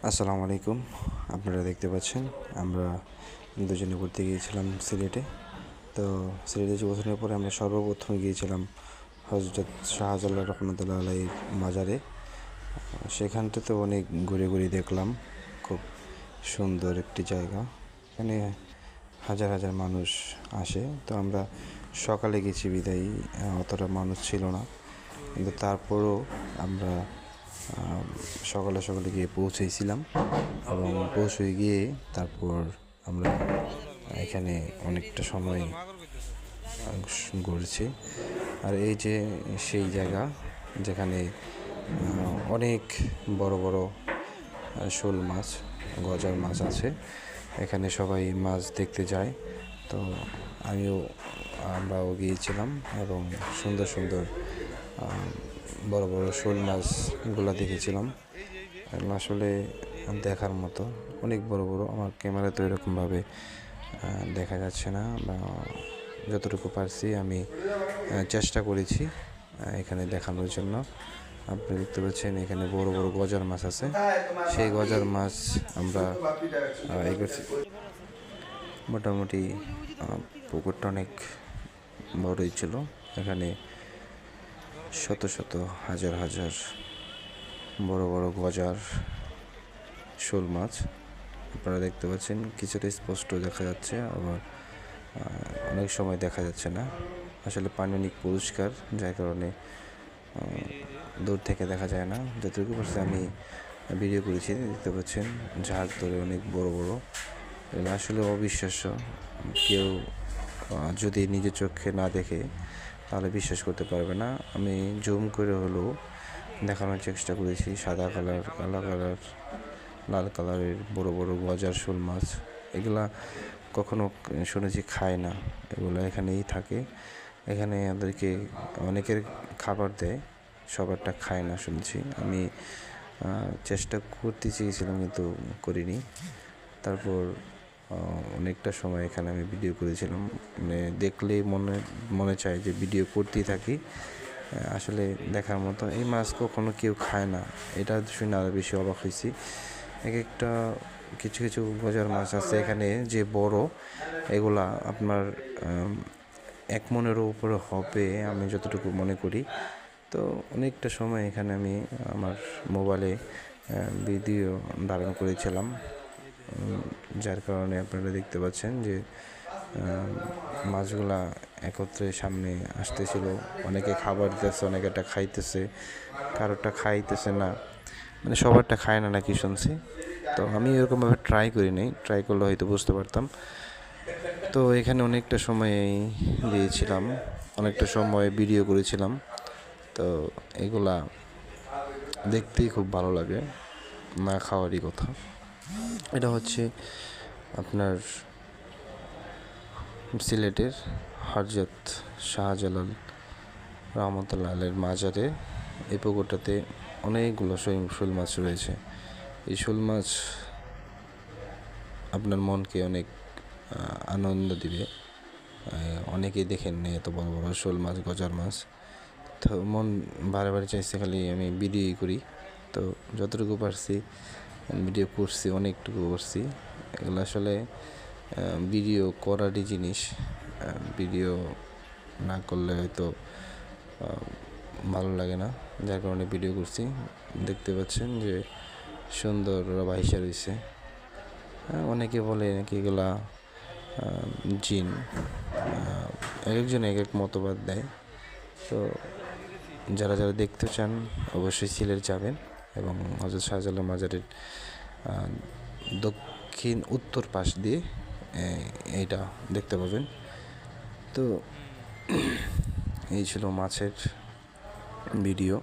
আসসালামু আলাইকুম। আপনারা দেখতে পাচ্ছেন আমরা দুজনে ঘুরতে গিয়েছিলাম সিলেটে। তো সিলেটে পৌঁছানোর পরে আমরা সর্বপ্রথমে গিয়েছিলাম হজরত শাহজালাল রহমতুল্লাহ আলাইহির মাজারে। সেখানটাতে অনেক ঘুরে ঘুরে দেখলাম, খুব সুন্দর একটি জায়গা। এখানে হাজার হাজার মানুষ আসে। তো আমরা সকালে গেছি বিদায়ী অতটা মানুষ ছিল না, কিন্তু তারপরও আমরা সকালে সকালে গিয়ে পৌঁছেছিলাম এবং পৌঁছে গিয়ে তারপর আমরা এখানে অনেকটা সময় ঘুরছি। আর এই যে সেই জায়গা যেখানে অনেক বড় বড় শোল মাছ, গজার মাছ আছে। এখানে সবাই মাছ দেখতে যায়। তো আমরাও গিয়েছিলাম এবং সুন্দর সুন্দর বড় বড় শোল মাছগুলো দেখেছিলাম। আসলে দেখার মতো অনেক বড় বড়। আমার ক্যামেরা তো এরকমভাবে দেখা যাচ্ছে না, বা যতটুকু পারছি আমি চেষ্টা করেছি এখানে দেখানোর জন্য। আপনি দেখতে পাচ্ছেন এখানে বড় বড় গজার মাছ আছে। সেই গজার মাছ আমরা করছি। মোটামুটি পুকুরটা অনেক বড়ই ছিল। এখানে শত শত হাজার হাজার বড় বড় গজার শোল মাছ আপনারা দেখতে পাচ্ছেন। কিছুটা স্পষ্ট দেখা যাচ্ছে, আবার অনেক সময় দেখা যাচ্ছে না। আসলে পানি অনেক পরিষ্কার, যার কারণে দূর থেকে দেখা যায় না। যতটুকু পারছি আমি ভিডিও করেছি, দেখতে পাচ্ছেন ঝাঁক ধরে অনেক বড় বড়। এগুলো আসলে অবিশ্বাস্য। কেউ যদি নিজের চোখে না দেখে তাহলে বিশ্বাস করতে পারবে না। আমি জুম করে হলেও দেখানোর চেষ্টা করেছি। সাদা কালার, কালো কালার, লাল কালারের বড় বড় গজার শোল মাছ। এগুলা কখনো শুনেছি খায় না, এগুলো এখানেই থাকে। এখানে আমাদেরকে অনেকের খাবার দেয়, সবারটা খায় না শুনছি। আমি চেষ্টা করতে চেয়েছিলাম কিন্তু করিনি। তারপর অনেকটা সময় এখানে আমি ভিডিও করেছিলাম। মানে দেখলেই মনে চায় যে ভিডিও করতেই থাকি। আসলে দেখার মতো। এই মাছ কখনো কেউ খায় না, এটা শুনে আরও বেশি অবাক হয়েছি। এক একটা কিছু কিছু গজার মাছ আছে এখানে যে বড়, এগুলা আপনার 1 মনেরও উপরে হবে আমি যতটুকু মনে করি। তো অনেকটা সময় এখানে আমি আমার মোবাইলে ভিডিও ধারণ করেছিলাম, যার কারণে আপনারা দেখতে পাচ্ছেন যে মাছগুলা একত্রে সামনে আসতেছিল। অনেকে খাবার দিতেছে, অনেকে এটা খাইতেছে, কারোরটা খাইতেছে না, মানে সবারটা খায় না নাকি শুনছি। তো আমি এরকমভাবে ট্রাই করি নাই, ট্রাই করলে হয়তো বুঝতে পারতাম। তো এখানে অনেকটা সময় দিয়েছিলাম, অনেকটা সময় ভিডিও করেছিলাম। তো এগুলা দেখতেই খুব ভালো লাগে, না খাওয়ারই কথা। এটা হচ্ছে আপনার সিলেটের হজরত শাহজালাল রহমতুল্লাহ আলাইহির মাজারে। এই পুকুরটাতে অনেকগুলো শোল মাছ রয়েছে। এই শোল মাছ আপনার মনকে অনেক আনন্দ দিবে। অনেকেই দেখেন নি এত বড় বড় শোল মাছ, গজার মাছ। তো মন বারে বারে চাইছে খালি আমি ভিডিও করি। তো যতটুকু পারছি ভিডিও করছি, অনেকটুকু করছি। এগুলো আসলে ভিডিও করারই জিনিস। ভিডিও না করলে হয়তো ভালো লাগে না, যার কারণে ভিডিও করছি। দেখতে পাচ্ছেন যে সুন্দর ভাইসা রয়েছে। অনেকে বলে নাকি এগুলা জিন, এক একজন এক এক মতবাদ দেয়। তো যারা যারা দেখতে চান অবশ্যই সিলেট যাবেন এবং হজরত শাহজালাল মাজারের দক্ষিণ উত্তর পাশ দিয়ে এইটা দেখতে পাবেন। তো এই ছিল মাছের ভিডিও,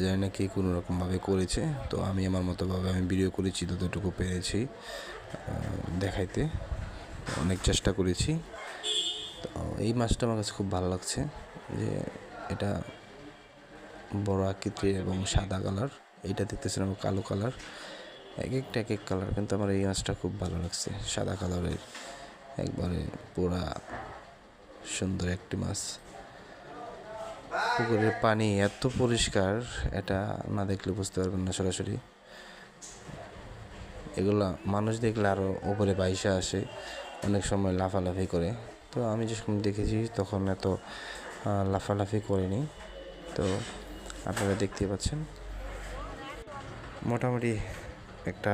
জানি না কে কোনো রকমভাবে করেছে। তো আমি আমার মতোভাবে আমি ভিডিও করেছি, যতটুকু পেরেছি দেখাইতে অনেক চেষ্টা করেছি। তো এই মাছটা আমার কাছে খুব ভালো লাগছে যে এটা বড় আকৃতির এবং সাদা কালার। এইটা দেখতেছিলাম কালো কালার, এক একটা এক এক কালার, কিন্তু আমার এই মাছটা খুব ভালো লাগছে, সাদা কালারের, একবারে পুরা সুন্দর একটি মাছ। পুকুরের পানি এত পরিষ্কার, এটা না দেখলে বুঝতে পারবেন না সরাসরি। এগুলা মানুষ দেখলে আরও উপরে বাইসা আসে, অনেক সময় লাফালাফি করে। তো আমি যখন দেখেছি তখন এত লাফালাফি করিনি। তো আপনারা দেখতে পাচ্ছেন মোটামুটি একটা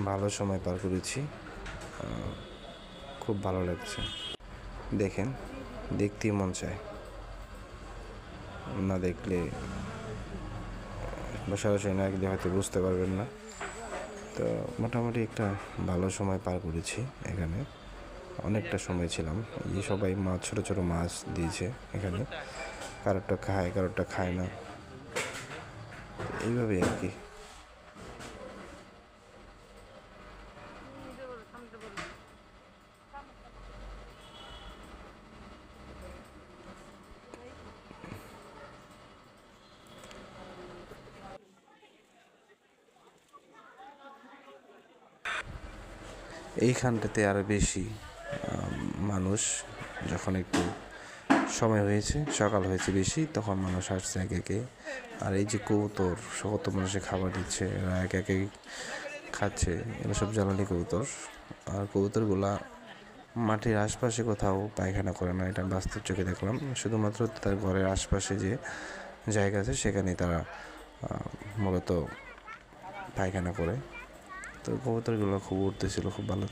ভালো সময় পার করেছি, খুব ভালো লাগছে। দেখেন, দেখতেই মন চায়, না দেখলে বা সরাসরি না দেখলে হয়তো বুঝতে পারবেন না। তো মোটামুটি একটা ভালো সময় পার করেছি এখানে, অনেকটা সময় ছিলাম। এই সবাই মাছ, ছোটো ছোটো মাছ দিয়েছে এখানে, কারোরটা খায় কারোরটা খায় না, এইভাবেই আর কি। এইখানটাতে আরও বেশি মানুষ, যখন একটু সময় হয়েছে, সকাল হয়েছে বেশি, তখন মানুষ আসছে একে একে। আর এই যে কবুতর, কত মানুষে খাবার দিচ্ছে, এরা একে একে খাচ্ছে, এরা সব জ্বালানি কবুতর। আর কবুতরগুলা মাটির আশপাশে কোথাও পায়খানা করে না, এটা বাস্তব চোখে দেখলাম। শুধুমাত্র তার ঘরের আশপাশে যে জায়গা আছে সেখানেই তারা মূলত পায়খানা করে। তো কবুতরগুলো খুব উঠতেছিল, খুব ভালো